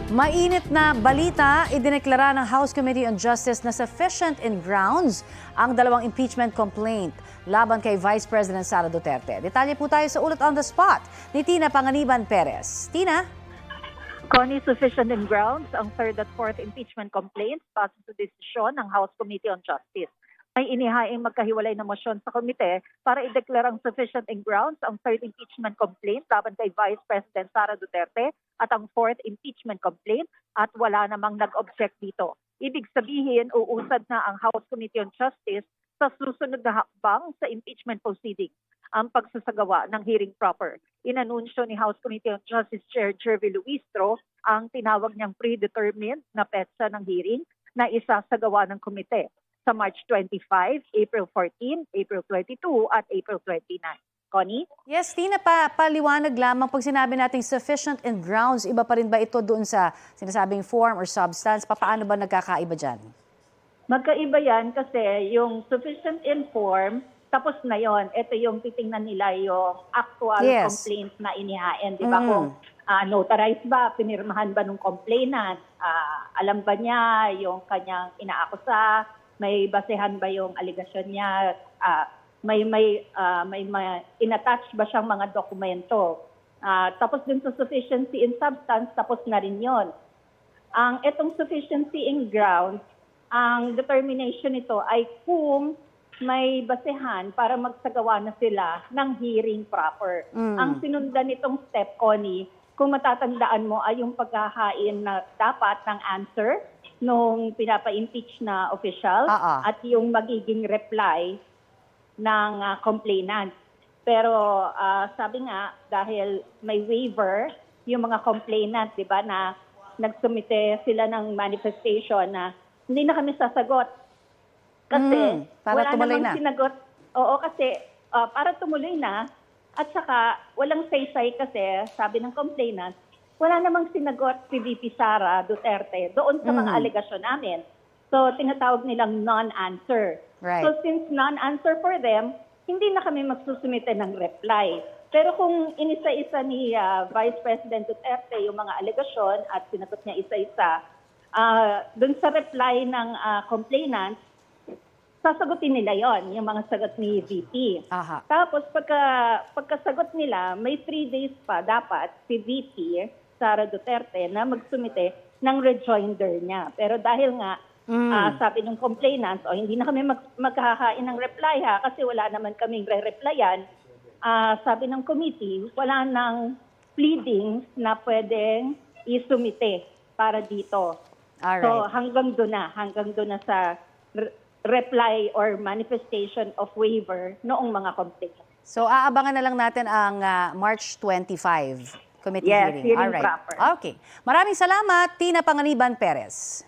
Mainit na balita, idineklara ng House Committee on Justice na sufficient in grounds ang dalawang impeachment complaint laban kay Vice President Sara Duterte. Detalye po tayo sa ulat on the spot ni Tina Panganiban Perez. Tina? Connie, sufficient in grounds ang third at fourth impeachment complaints base sa desisyon ng House Committee on Justice. May inihaing magkahiwalay na mosyon sa komite para ideklarang sufficient in grounds ang third impeachment complaint laban kay Vice President Sara Duterte at ang fourth impeachment complaint at wala namang nag-object dito. Ibig sabihin, uusad na ang House Committee on Justice sa susunod na hakbang sa impeachment proceedings, ang pagsasagawa ng hearing proper. Inanunsyo ni House Committee on Justice Chair Jervy Luistro ang tinawag niyang predetermined na petsa ng hearing na isasagawa ng komite sa March 25, April 14, April 22 at April 29. Connie? Yes, Tina, paliwanag lamang pag sinabi nating sufficient in grounds, iba pa rin ba ito doon sa sinasabing form or substance? Paano ba nagkakaiba dyan? Magkaiba yan kasi yung sufficient in form, tapos na yon. Ito yung titingnan nila yung actual complaint na inihain. Di ba kung notarized ba, pinirmahan ba ng complainant, alam ba niya yung kanyang inaakusa, may basehan ba yung aligasyon niya, may in-attach ba siyang mga dokumento. Tapos din sa sufficiency in substance, tapos na rin yon. Ang itong sufficiency in grounds, ang determination nito ay kung may basehan para magsagawa na sila ng hearing proper. Ang sinundan nitong step, Connie, kung matatandaan mo ay yung paghahain na dapat ng answer nung pinapa-impeach na official at yung magiging reply ng complainant. Pero sabi nga, dahil may waiver, yung mga complainant, di ba, na nagsumite sila ng manifestation na hindi na kami sasagot. Kasi para wala tumuloy namang na. sinagot. Oo, kasi para tumuloy na. At saka, walang say-say kasi, sabi ng complainant, wala namang sinagot si VP Sara Duterte doon sa mga alegasyon namin. So, tinatawag nilang non-answer. Right. So, since non-answer for them, hindi na kami magsusumite ng reply. Pero kung inisa-isa ni Vice President Duterte yung mga alegasyon at sinagot niya isa-isa, doon sa reply ng complainant, sasagutin nila yon, yung mga sagot ni VP. Tapos pagkasagot nila, may 3 days pa dapat si VP Sara Duterte na magsumite ng rejoinder niya. Pero dahil nga, sabi ng complainant, hindi na kami maghahain ng reply kasi wala naman kaming re-replyan, sabi ng committee, wala nang pleadings na pwedeng isumite para dito. Alright. So hanggang doon na sa reply or manifestation of waiver noong mga complaints. So aabangan na lang natin ang March 25 committee hearing. Hearing Alright. proper. Okay. Maraming salamat, Tina Panganiban Perez.